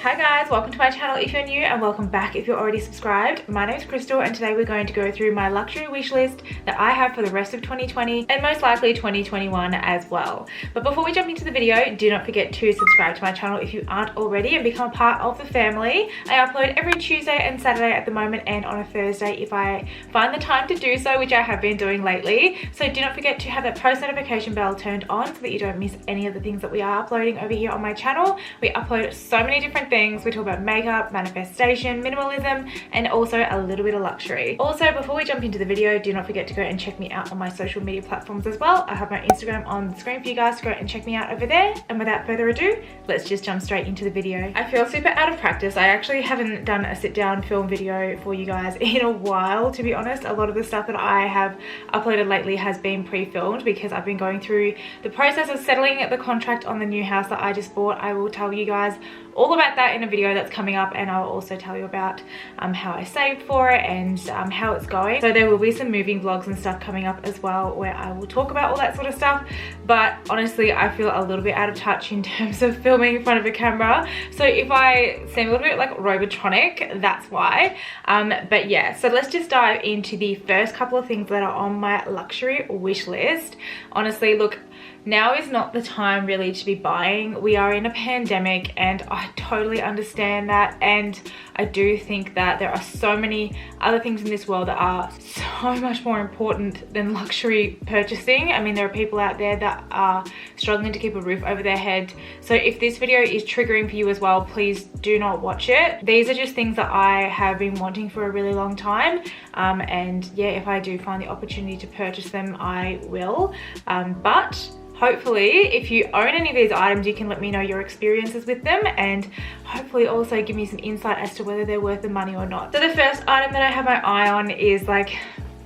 Hi guys, welcome to my channel if you're new and welcome back if you're already subscribed. My name's Crystal and today we're going to go through my luxury wish list that I have for the rest of 2020 and most likely 2021 as well. But before we jump into the video, do not forget to subscribe to my channel if you aren't already and become a part of the family. I upload every Tuesday and Saturday at the moment and on a Thursday if I find the time to do so, which I have been doing lately. So do not forget to have that post notification bell turned on so that you don't miss any of the things that we are uploading over here on my channel. We upload so many different things. We talk about makeup, manifestation, minimalism, and also a little bit of luxury. Also, before we jump into the video, do not forget to go and check me out on my social media platforms as well. I have my Instagram on the screen for you guys to go and check me out over there. And without further ado, let's just jump straight into the video. I feel super out of practice. I actually haven't done a sit down film video for you guys in a while, to be honest. A lot of the stuff that I have uploaded lately has been pre-filmed because I've been going through the process of settling the contract on the new house that I just bought. I will tell you guys all about that in a video that's coming up, and I'll also tell you about how I saved for it and how it's going. So there will be some moving vlogs and stuff coming up as well where I will talk about all that sort of stuff. But honestly, I feel a little bit out of touch in terms of filming in front of a camera. So if I seem a little bit like robotronic, that's why. But yeah, so let's just dive into the first couple of things that are on my luxury wish list. Honestly, look, now is not the time really to be buying. We are in a pandemic and I totally understand that, and I do think that there are so many other things in this world that are so much more important than luxury purchasing. I mean, there are people out there that are struggling to keep a roof over their head. So if this video is triggering for you as well, please do not watch it. These are just things that I have been wanting for a really long time, and yeah, if I do find the opportunity to purchase them, I will. But hopefully, if you own any of these items, you can let me know your experiences with them and hopefully also give me some insight as to whether they're worth the money or not. So the first item that I have my eye on is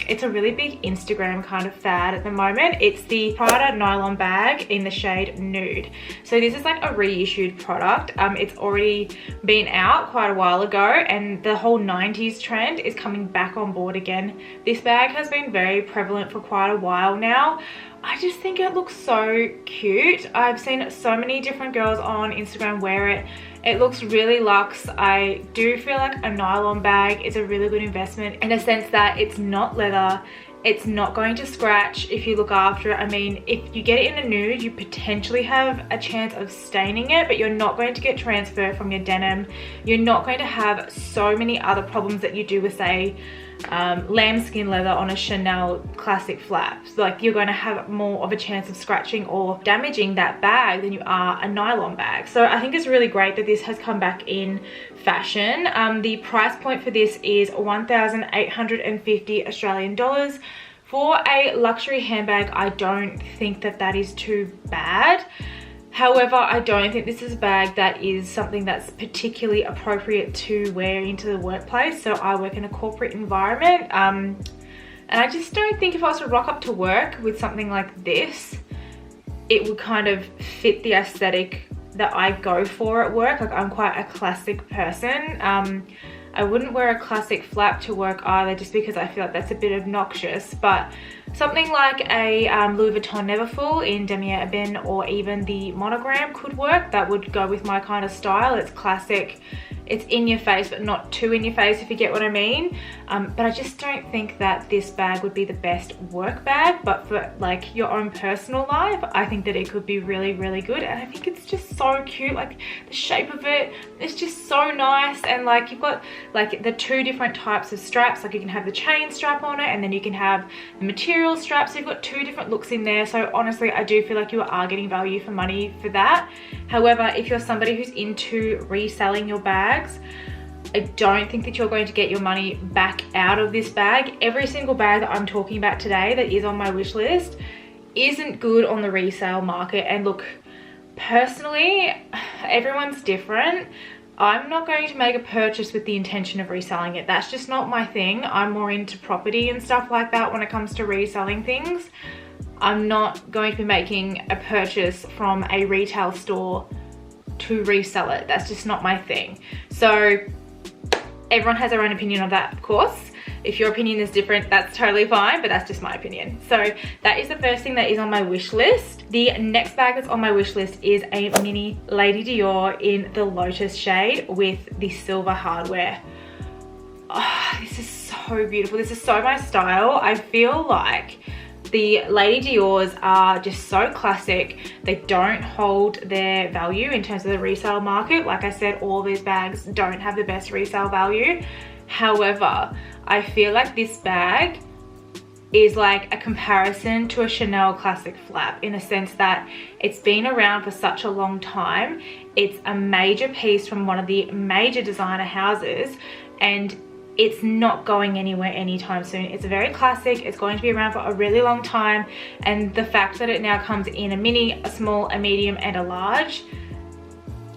it's a really big Instagram kind of fad at the moment. It's the Prada Nylon bag in the shade Nude. So this is like a reissued product. It's already been out quite a while ago and the whole 90s trend is coming back on board again. This bag has been very prevalent for quite a while now. I just think it looks so cute. I've seen so many different girls on Instagram wear it. It looks really luxe. I do feel like a nylon bag is a really good investment in a sense that it's not leather. It's not going to scratch if you look after it. I mean, if you get it in a nude, you potentially have a chance of staining it, but you're not going to get transfer from your denim. You're not going to have so many other problems that you do with, say, lambskin leather on a Chanel classic flap. So, like, you're going to have more of a chance of scratching or damaging that bag than you are a nylon bag. So I think it's really great that this has come back in fashion. The price point for this is 1,850 Australian dollars. For a luxury handbag, I don't think that that is too bad. However, I don't think this is a bag that is something that's particularly appropriate to wear into the workplace. So I work in a corporate environment, and I just don't think if I was to rock up to work with something like this, it would kind of fit the aesthetic that I go for at work. Like, I'm quite a classic person. I wouldn't wear a classic flap to work either, just because I feel like that's a bit obnoxious. But something like a Louis Vuitton Neverfull in Damier Ebene or even the monogram could work. That would go with my kind of style. It's classic. It's in your face, but not too in your face, if you get what I mean. But I just don't think that this bag would be the best work bag. But for like your own personal life, I think that it could be really, really good. And I think it's just so cute. Like, the shape of it is just so nice. And like, you've got like the two different types of straps. Like, you can have the chain strap on it and then you can have the material strap. So you've got two different looks in there. So honestly, I do feel like you are getting value for money for that. However, if you're somebody who's into reselling your bags, I don't think that you're going to get your money back out of this bag. Every single bag that I'm talking about today that is on my wish list isn't good on the resale market. And look, personally, everyone's different. I'm not going to make a purchase with the intention of reselling it. That's just not my thing. I'm more into property and stuff like that when it comes to reselling things. I'm not going to be making a purchase from a retail store to resell it. That's just not my thing. So everyone has their own opinion of that, of course. If your opinion is different, that's totally fine, but that's just my opinion. So that is the first thing that is on my wish list. The next bag that's on my wish list is a mini Lady Dior in the Lotus shade with the silver hardware. Oh, this is so beautiful. This is so my style. I feel like the Lady Diors are just so classic. They don't hold their value in terms of the resale market. Like I said, all these bags don't have the best resale value. However, I feel like this bag is like a comparison to a Chanel classic flap in a sense that it's been around for such a long time. It's a major piece from one of the major designer houses, and it's not going anywhere anytime soon. It's very classic. It's going to be around for a really long time, and the fact that it now comes in a mini, a small, a medium, and a large,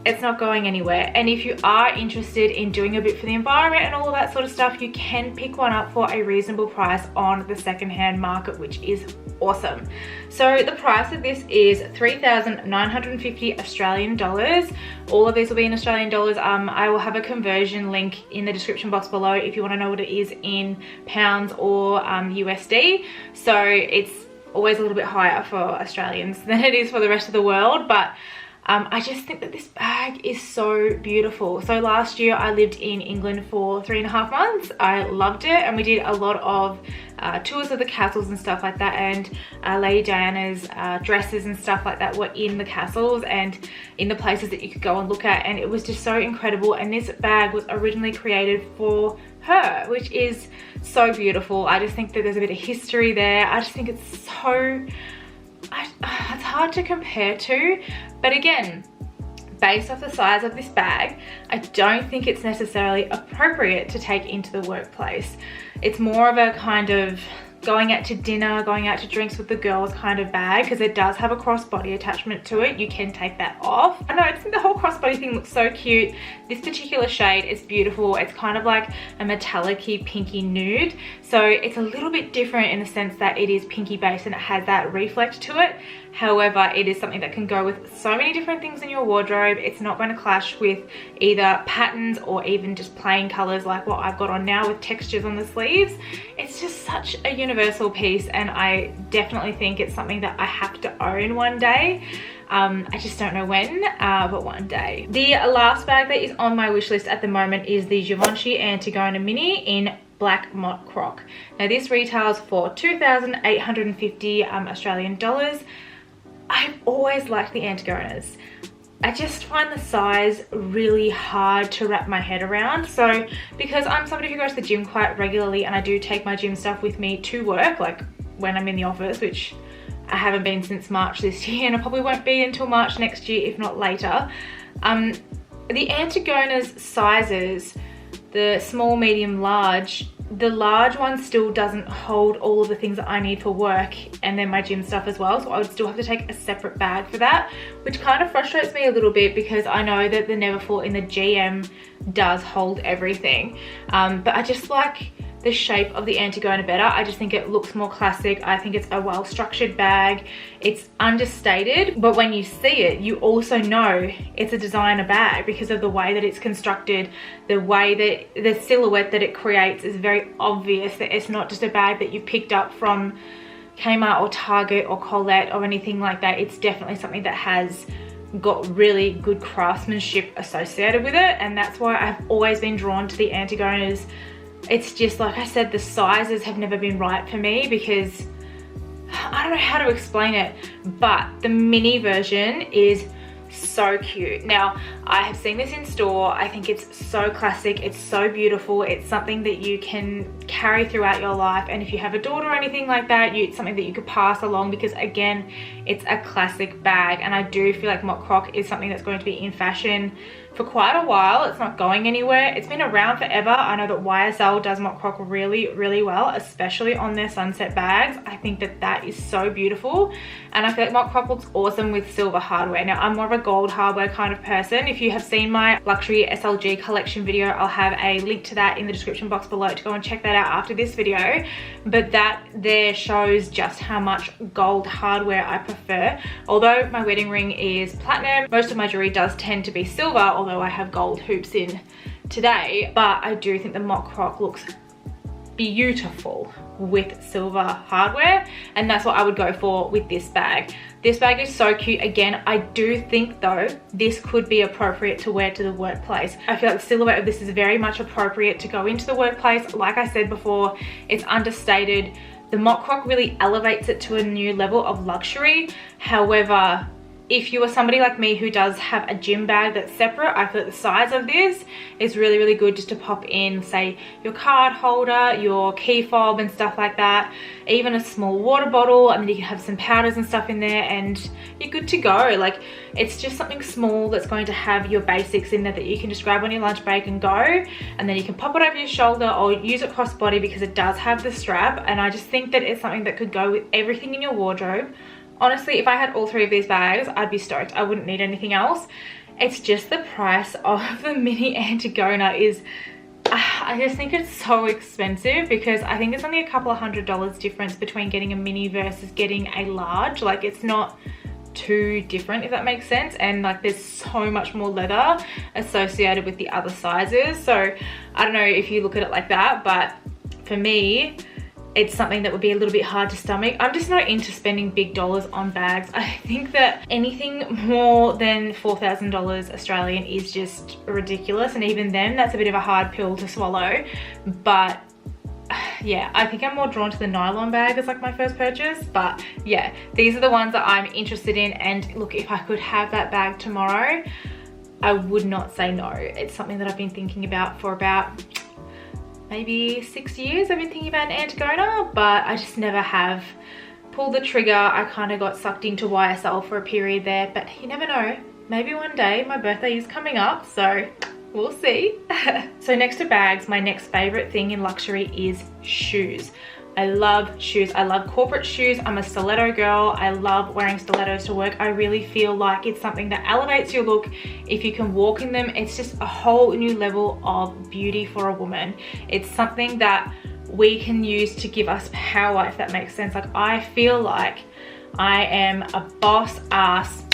it's not going anywhere. And if you are interested in doing a bit for the environment and all of that sort of stuff, you can pick one up for a reasonable price on the secondhand market, which is awesome. So the price of this is 3,950 Australian dollars. All of these will be in Australian dollars. I will have a conversion link in the description box below if you want to know what it is in pounds or USD. So it's always a little bit higher for Australians than it is for the rest of the world, but I just think that this bag is so beautiful. So last year I lived in England for 3.5 months. I loved it, and we did a lot of tours of the castles and stuff like that, and Lady Diana's dresses and stuff like that were in the castles and in the places that you could go and look at, and it was just so incredible. And this bag was originally created for her, which is so beautiful. I just think that there's a bit of history there. I just think it's so... it's hard to compare to, but again, based off the size of this bag, I don't think it's necessarily appropriate to take into the workplace. It's more of a kind of going out to dinner, going out to drinks with the girls kind of bag, because it does have a crossbody attachment to it. You can take that off. I know, I just think the whole crossbody thing looks so cute. This particular shade is beautiful. It's kind of like a metallic-y pinky nude, so it's a little bit different in the sense that it is pinky based and it has that reflect to it. However, it is something that can go with so many different things in your wardrobe. It's not going to clash with either patterns or even just plain colors like what I've got on now with textures on the sleeves. It's just such a universal piece, and I definitely think it's something that I have to own one day. I just don't know when, but one day. The last bag that is on my wish list at the moment is the Givenchy Antigona Mini in Black Mott Croc. Now this retails for 2,850 Australian dollars. I've always liked the Antigonas. I just find the size really hard to wrap my head around. So because I'm somebody who goes to the gym quite regularly, and I do take my gym stuff with me to work, like when I'm in the office, which I haven't been since March this year, and I probably won't be until March next year, if not later. The Antigona's sizes, the small, medium, large, the large one still doesn't hold all of the things that I need for work and then my gym stuff as well, so I would still have to take a separate bag for that, which kind of frustrates me a little bit because I know that the Neverfull in the GM does hold everything, but I just like the shape of the Antigona better. I just think it looks more classic. I think it's a well-structured bag. It's understated, but when you see it, you also know it's a designer bag because of the way that it's constructed, the way that the silhouette that it creates is very obvious that it's not just a bag that you picked up from Kmart or Target or Colette or anything like that. It's definitely something that has got really good craftsmanship associated with it, and that's why I've always been drawn to the Antigonas. It's just, like I said, the sizes have never been right for me because I don't know how to explain it, but the mini version is so cute. Now, I have seen this in store. I think it's so classic. It's so beautiful. It's something that you can carry throughout your life, and if you have a daughter or anything like that, it's something that you could pass along because, again, it's a classic bag, and I do feel like Mott Croc is something that's going to be in fashion for quite a while. It's not going anywhere. It's been around forever. I know that YSL does Mott Croc really, really well, especially on their sunset bags. I think that that is so beautiful, and I feel like Mott Croc looks awesome with silver hardware. Now, I'm more of a gold hardware kind of person. If you have seen my luxury SLG collection video, I'll have a link to that in the description box below to go and check that out after this video, but that there shows just how much gold hardware I prefer. Although my wedding ring is platinum, most of my jewelry does tend to be silver, although I have gold hoops in today, but I do think the Mott Croc looks beautiful with silver hardware, and that's what I would go for with this bag. This bag is so cute. Again, I do think though this could be appropriate to wear to the workplace. I feel like the silhouette of this is very much appropriate to go into the workplace. Like I said before, it's understated. The mock croc really elevates it to a new level of luxury. However, if you are somebody like me who does have a gym bag that's separate, I feel like the size of this is really, really good just to pop in, say, your card holder, your key fob and stuff like that, even a small water bottle, and then you can have some powders and stuff in there and you're good to go. Like, it's just something small that's going to have your basics in there that you can just grab on your lunch break and go, and then you can pop it over your shoulder or use it cross body because it does have the strap, and I just think that it's something that could go with everything in your wardrobe. Honestly, if I had all 3 of these bags, I'd be stoked. I wouldn't need anything else. It's just the price of the mini Antigona is, I just think it's so expensive, because I think it's only a couple of $100 difference between getting a mini versus getting a large. Like, it's not too different, if that makes sense, and like there's so much more leather associated with the other sizes. So I don't know if you look at it like that, but for me, it's something that would be a little bit hard to stomach. I'm just not into spending big dollars on bags. I think that anything more than $4,000 Australian is just ridiculous, and even then, that's a bit of a hard pill to swallow. But yeah, I think I'm more drawn to the nylon bag as like my first purchase. But yeah, these are the ones that I'm interested in, and look, if I could have that bag tomorrow, I would not say no. It's something that I've been thinking about for about maybe 6 years. I've been thinking about an Antigona, but I just never have pulled the trigger. I kind of got sucked into YSL for a period there, but you never know. Maybe one day. My birthday is coming up, so we'll see. So next to bags, my next favorite thing in luxury is shoes. I love shoes. I love corporate shoes. I'm a stiletto girl. I love wearing stilettos to work. I really feel like it's something that elevates your look. If you can walk in them, it's just a whole new level of beauty for a woman. It's something that we can use to give us power, if that makes sense. Like, I feel like I am a boss ass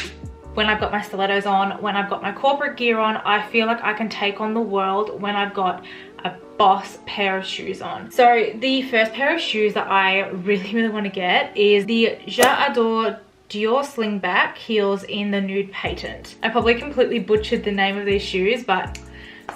when I've got my stilettos on, when I've got my corporate gear on. I feel like I can take on the world when I've got a boss pair of shoes on. So the first pair of shoes that I really want to get is the J'adore Dior slingback heels in the nude patent. I probably completely butchered the name of these shoes, but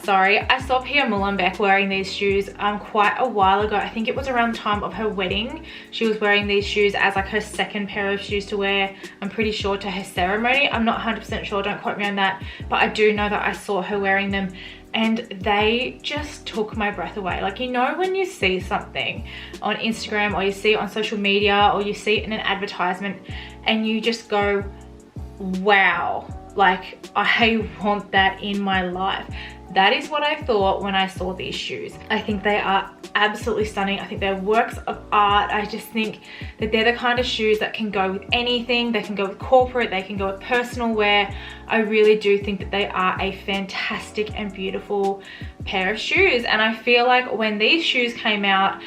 sorry. I saw Pia Mullenbeck wearing these shoes quite a while ago. I think it was around the time of her wedding. She was wearing these shoes as like her second pair of shoes to wear, I'm pretty sure, to her ceremony. I'm not 100% sure, don't quote me on that, but I do know that I saw her wearing them, and they just took my breath away. Like, you know when you see something on Instagram, or you see it on social media, or you see it in an advertisement, and you just go, wow, like, I want that in my life. That is what I thought when I saw these shoes. I think they are absolutely stunning. I think they're works of art. I just think that they're the kind of shoes that can go with anything. They can go with corporate, they can go with personal wear. I really do think that they are a fantastic and beautiful pair of shoes. And I feel like when these shoes came out,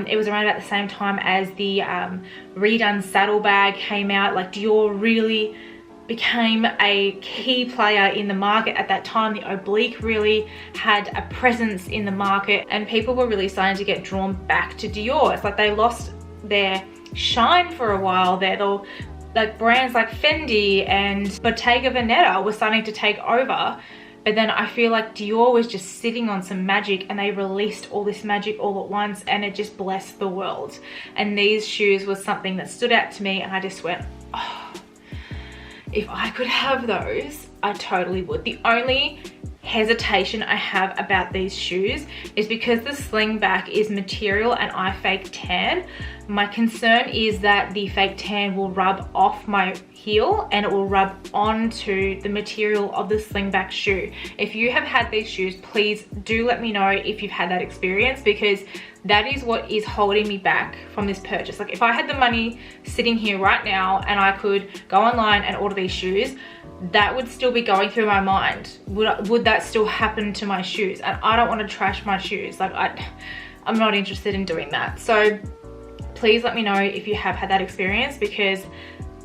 it was around about the same time as the redone saddlebag came out. Like, Dior really became a key player in the market at that time. The oblique really had a presence in the market, and people were really starting to get drawn back to Dior. It's like they lost their shine for a while there. Though, like, brands like Fendi and Bottega Veneta were starting to take over, but then I feel like Dior was just sitting on some magic, and they released all this magic all at once, and it just blessed the world. And these shoes was something that stood out to me, and I just went, oh, if I could have those, I totally would. The only hesitation I have about these shoes is because the slingback is material and I fake tan. My concern is that the fake tan will rub off my heel and it will rub onto the material of the slingback shoe. If you have had these shoes, please do let me know if you've had that experience, because that is what is holding me back from this purchase. Like, if I had the money sitting here right now and I could go online and order these shoes, that would still be going through my mind. Would that still happen to my shoes? And I don't want to trash my shoes. Like, I'm not interested in doing that. So please let me know if you have had that experience, because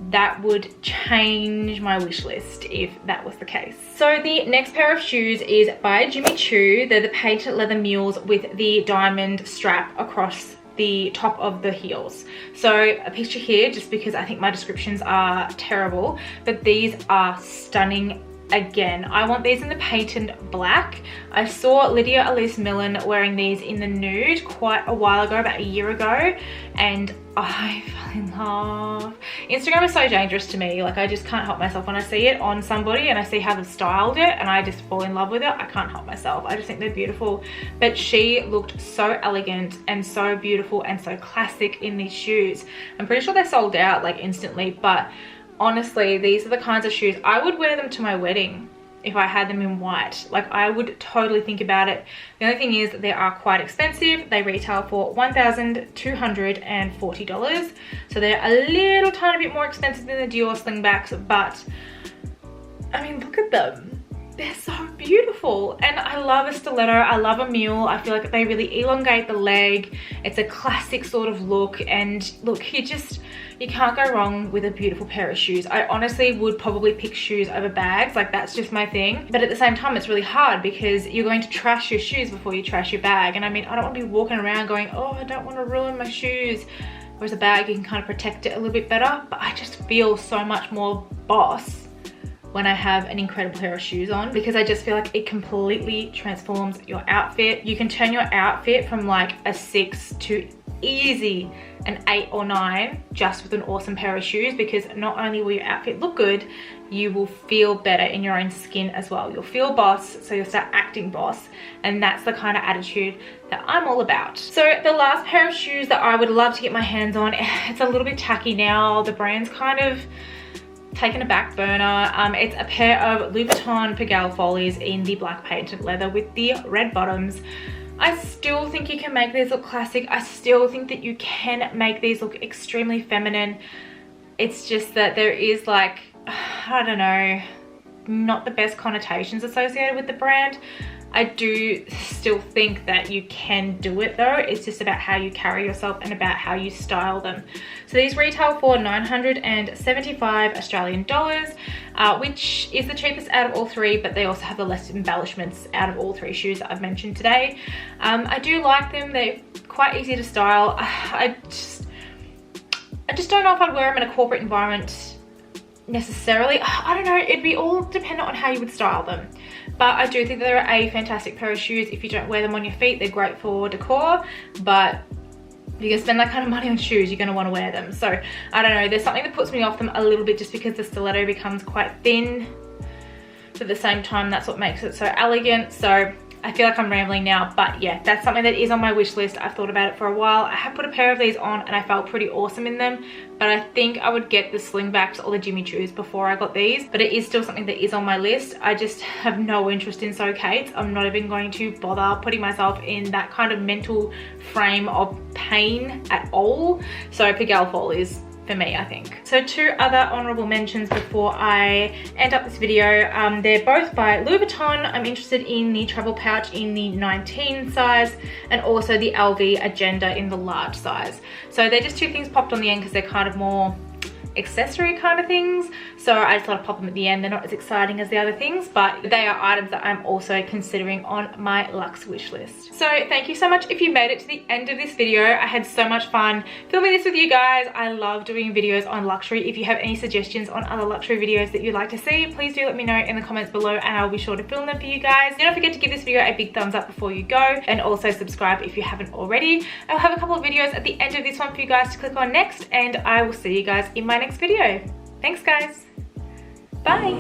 that would change my wish list if that was the case. So the next pair of shoes is by Jimmy Choo. They're the patent leather mules with the diamond strap across the top of the heels. So a picture here, just because I think my descriptions are terrible, but these are stunning. Again, I want these in the patent black. I saw Lydia Elise Millen wearing these in the nude quite a while ago, about a year ago, and I fell in love. Instagram is so dangerous to me. Like, I just can't help myself when I see it on somebody and I see how they've styled it and I just fall in love with it. I can't help myself. I just think they're beautiful. But she looked so elegant and so beautiful and so classic in these shoes. I'm pretty sure they sold out like instantly, but honestly, these are the kinds of shoes I would wear them to my wedding if I had them in white. Like, I would totally think about it. The only thing is they are quite expensive. They retail for $1,240. So they're a little tiny bit more expensive than the Dior slingbacks, but I mean, look at them. They're so beautiful, and I love a stiletto. I love a mule. I feel like they really elongate the leg. It's a classic sort of look, and look, you can't go wrong with a beautiful pair of shoes. I honestly would probably pick shoes over bags. Like, that's just my thing. But at the same time, it's really hard because you're going to trash your shoes before you trash your bag. And I mean, I don't want to be walking around going, oh, I don't want to ruin my shoes. Whereas a bag, you can kind of protect it a little bit better. But I just feel so much more boss when I have an incredible pair of shoes on, because I just feel like it completely transforms your outfit. You can turn your outfit from like a 6 to easy an 8 or 9 just with an awesome pair of shoes, because not only will your outfit look good, you will feel better in your own skin as well. You'll feel boss, so you'll start acting boss, and that's the kind of attitude that I'm all about. So the last pair of shoes that I would love to get my hands on, it's a little bit tacky now. The brand's kind of taken a back burner. It's a pair of Louis Vuitton Pigalle Follies in the black painted leather with the red bottoms. I still think you can make these look classic. I still think that you can make these look extremely feminine. It's just that there is, like, I don't know, not the best connotations associated with the brand. I do still think that you can do it though. It's just about how you carry yourself and about how you style them. So these retail for 975 Australian dollars, which is the cheapest out of all three, but they also have the less embellishments out of all three shoes that I've mentioned today. I do like them. They're quite easy to style. I just don't know if I'd wear them in a corporate environment necessarily. I don't know, it'd be all dependent on how you would style them. But I do think they're a fantastic pair of shoes. If you don't wear them on your feet, they're great for decor, but if you're gonna spend that kind of money on shoes, you're gonna wanna wear them. So I don't know, there's something that puts me off them a little bit just because the stiletto becomes quite thin. But at the same time, that's what makes it so elegant. So I feel like I'm rambling now, but yeah, that's something that is on my wish list. I've thought about it for a while. I have put a pair of these on and I felt pretty awesome in them, but I think I would get the slingbacks or the Jimmy Choos before I got these. But it is still something that is on my list. I just have no interest in So Kate's. I'm not even going to bother putting myself in that kind of mental frame of pain at all. So Pigalle Follies for me, I think. So two other honorable mentions before I end up this video. They're both by Louis Vuitton. I'm interested in the travel pouch in the 19 size and also the LV Agenda in the large size. So they're just two things popped on the end because they're kind of more accessory kind of things, so I just thought I'd pop them at the end. They're not as exciting as the other things, but they are items that I'm also considering on my Lux wish list. So thank you so much if you made it to the end of this video. I had so much fun filming this with you guys. I love doing videos on luxury. If you have any suggestions on other luxury videos that you'd like to see, please do let me know in the comments below and I'll be sure to film them for you guys. Do not forget to give this video a big thumbs up before you go, and also subscribe if you haven't already. I'll have a couple of videos at the end of this one for you guys to click on next, and I will see you guys in my next video. Thanks guys. Bye.